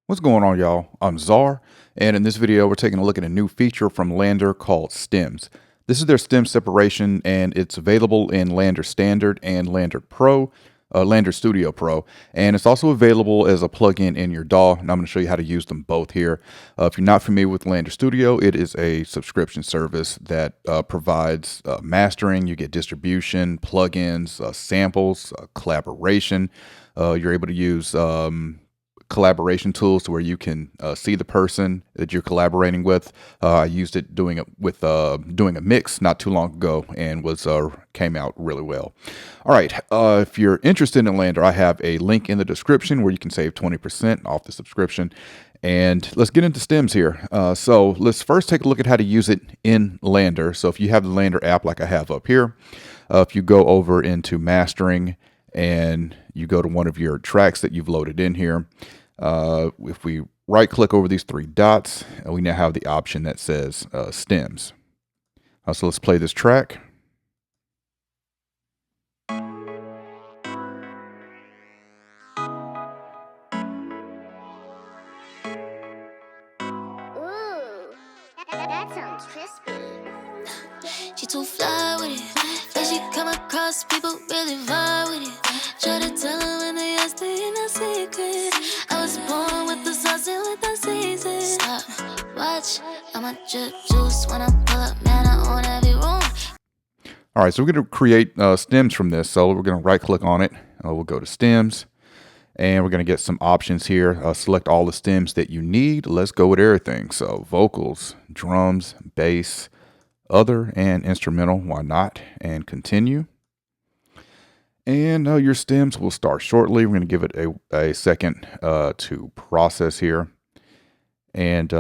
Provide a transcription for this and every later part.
What's going on, y'all? I'm Czar, and in this video, we're taking a look at a new feature from LANDR called stems. This is their stem separation, and it's available in LANDR Standard and LANDR Pro, LANDR Studio Pro, and it's also available as a plugin in your DAW, and I'm going to show you how to use them both here. If you're not familiar with LANDR Studio, it is a subscription service that provides mastering. You get distribution, plugins, samples, collaboration. You're able to use collaboration tools to where you can see the person that you're collaborating with. I used it doing a mix not too long ago and was came out really well. All right, if you're interested in LANDR, I have a link in the description where you can save 20% off the subscription. And let's get into stems here. So let's first take a look at how to use it in LANDR. So if you have the LANDR app like I have up here, if you go over into mastering and you go to one of your tracks that you've loaded in here, if we right click over these three dots, we now have the option that says stems. So let's play this track. Ooh, that sounds crispy. She too fly with it. When she come across, people really vibe with it. Try to tell her when they ask, they ain't no secret. I was born with the sauce and with the season. Stop, watch, I'm a juice when I pull up, man, I own every room. All right, so we're going to create stems from this. So we're going to right click on it. We'll go to stems. And we're going to get some options here. Select all the stems that you need. Let's go with everything. So vocals, drums, bass, other, and instrumental. Why not? And continue. And your stems will start shortly. We're going to give it a second to process here. And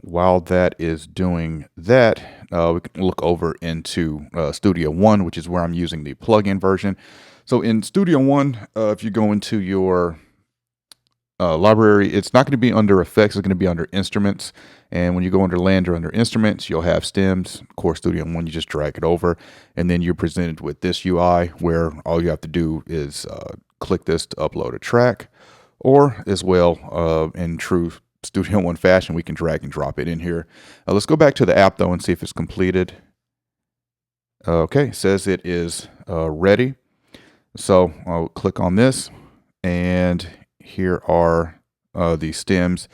while that is doing that, we can look over into Studio One, which is where I'm using the plugin version. So in Studio One, if you go into your library, it's not going to be under effects, it's going to be under instruments. And when you go under LANDR under instruments, you'll have stems. Of course, Studio One, you just drag it over, and then you're presented with this UI where all you have to do is click this to upload a track, or as well, in true Studio One fashion, we can drag and drop it in here. Let's go back to the app though and see if it's completed. Okay, it says it is ready. So I'll click on this, and here are the stems.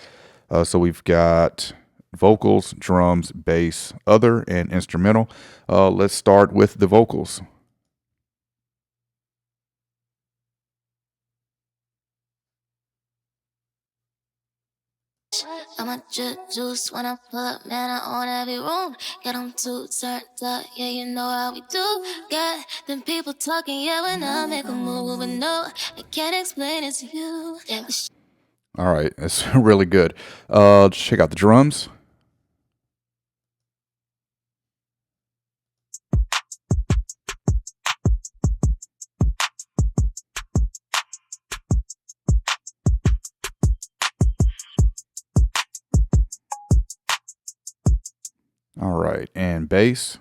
So we've got vocals, drums, bass, other, and instrumental. Let's start with the vocals. I'm a juice when I pull up, man, I own every room. Get them too turned up, yeah, you know how we do. Got them people talking, yeah, when I make a move, but no, I can't explain it to you. Yeah, all right, that's really good. Let's check out the drums. All right, and bass.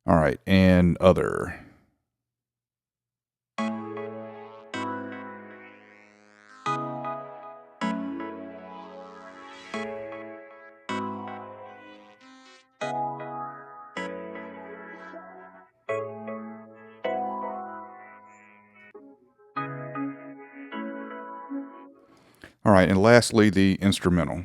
All right, and other. All right, and lastly, the instrumental.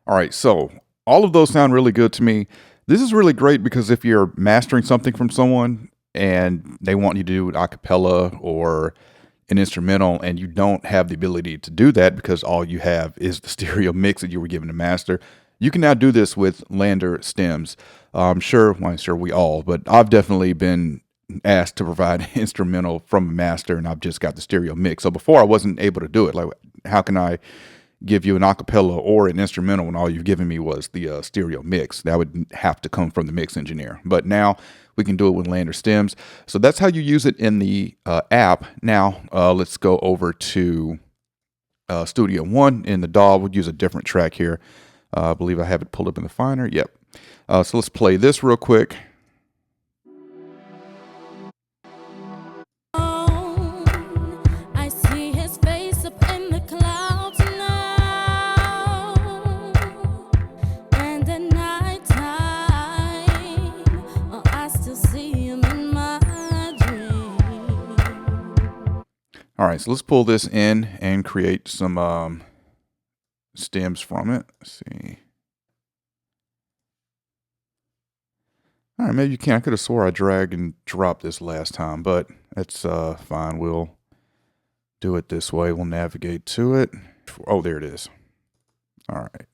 All right, so all of those sound really good to me. This is really great because if you're mastering something from someone and they want you to do an a cappella or an instrumental and you don't have the ability to do that because all you have is the stereo mix that you were given to master, you can now do this with LANDR stems. I'm sure we all, but I've definitely been asked to provide an instrumental from a master and I've just got the stereo mix. So before I wasn't able to do it. Like, how can I give you an acapella or an instrumental when all you've given me was the stereo mix. That would have to come from the mix engineer. But now we can do it with LANDR stems. So that's how you use it in the app. Now let's go over to Studio One. In the DAW, we'll use a different track here. I believe I have it pulled up in the Finder. Yep. So let's play this real quick. I see his face up in the clouds now, and at night time, oh, I still see him in my dream. All right, so let's pull this in and create some stems from it. Let's see. All right, maybe you can. I could have swore I dragged and dropped this last time, but that's fine. We'll do it this way. We'll navigate to it. Oh, there it is. All right.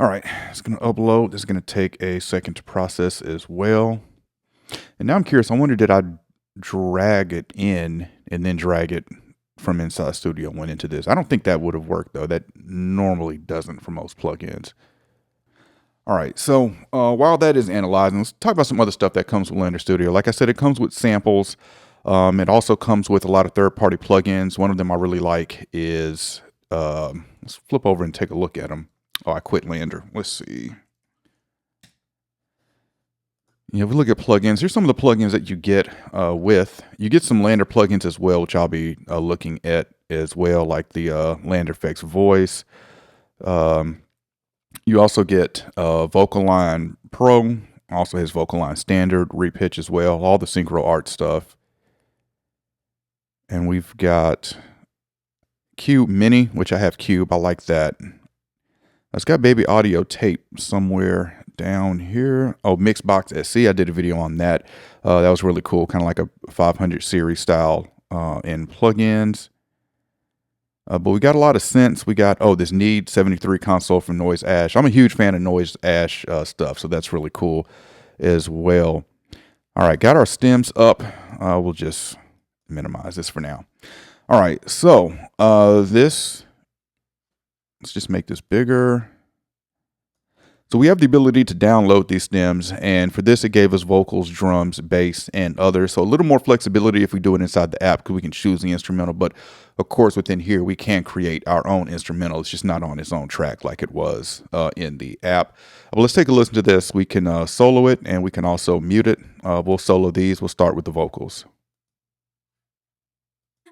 All right, it's going to upload. This is going to take a second to process as well. And now I'm curious. I wonder, did I drag it in and then drag it from inside Studio One into this? I don't think that would have worked, though. That normally doesn't for most plugins. All right, so while that is analyzing, let's talk about some other stuff that comes with LANDR Studio. Like I said, it comes with samples. It also comes with a lot of third-party plugins. One of them I really like is, let's flip over and take a look at them. Oh, I quit LANDR. Let's see. Yeah, if we look at plugins, here's some of the plugins that you get you get some LANDR plugins as well, which I'll be looking at as well, like the LANDR Effects Voice. You also get Vocal Line Pro, also has Vocal Line Standard, Repitch as well, all the Synchro Art stuff. And we've got Cube Mini, which I have Cube. I like that. It's got Baby Audio Tape somewhere down here. Oh, Mixbox SC. I did a video on that. That was really cool, kind of like a 500 series style in plugins. But we got a lot of synths. We got, this Need 73 console from Noise Ash. I'm a huge fan of Noise Ash stuff, so that's really cool as well. All right, got our stems up. We'll just minimize this for now. All right, so let's just make this bigger. So we have the ability to download these stems, and for this it gave us vocals, drums, bass, and others. So a little more flexibility if we do it inside the app, because we can choose the instrumental. But of course within here we can create our own instrumental. It's just not on its own track like it was in the app. But let's take a listen to this. We can solo it, and we can also mute it. We'll solo these. We'll start with the vocals.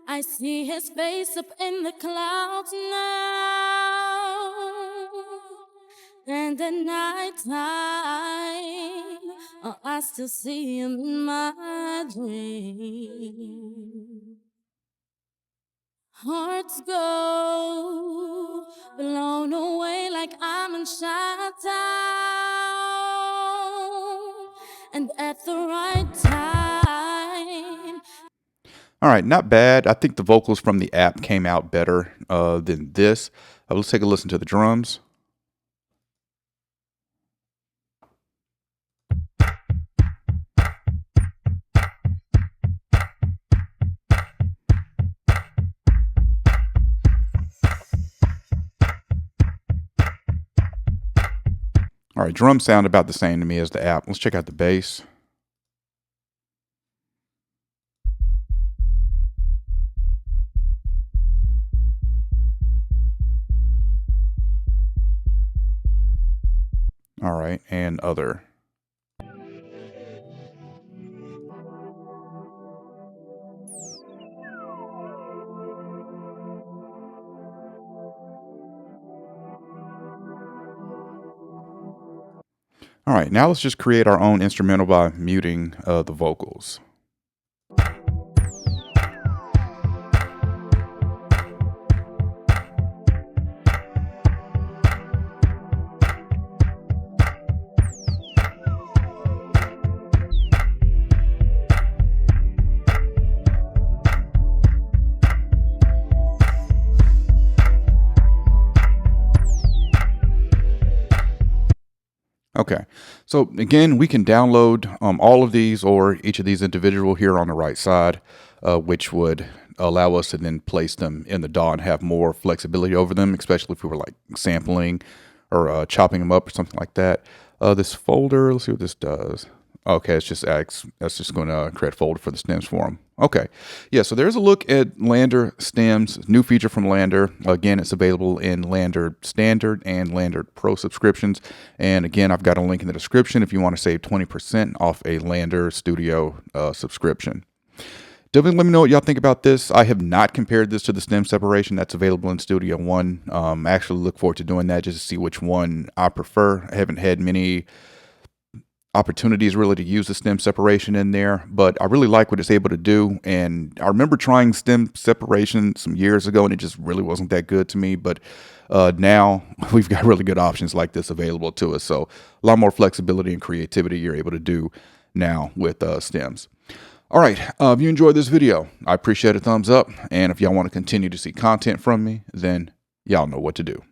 I see his face up in the clouds now, and at night time, oh, I still see him in my dream. Hearts go blown away like I'm in Chi-Town, and at the right time. All right, not bad. I think the vocals from the app came out better than this. Let's take a listen to the drums. All right, drums sound about the same to me as the app. Let's check out the bass. All right, and other. All right, now let's just create our own instrumental by muting the vocals. Okay, so again, we can download all of these or each of these individual here on the right side, which would allow us to then place them in the DAW and have more flexibility over them, especially if we were like sampling or chopping them up or something like that. This folder, let's see what this does. Okay, it's just that's just going to create a folder for the stems for them. Okay, yeah, so there's a look at LANDR stems, new feature from LANDR. Again, it's available in LANDR Standard and LANDR Pro subscriptions. And again, I've got a link in the description if you want to save 20% off a LANDR Studio subscription. Definitely let me know what y'all think about this. I have not compared this to the stem separation that's available in Studio One. I actually look forward to doing that just to see which one I prefer. I haven't had many opportunities really to use the stem separation in there, but I really like what it's able to do. And I remember trying stem separation some years ago and it just really wasn't that good to me. But now we've got really good options like this available to us. So a lot more flexibility and creativity you're able to do now with stems. All right, if you enjoyed this video, I appreciate a thumbs up. And if y'all want to continue to see content from me, then y'all know what to do.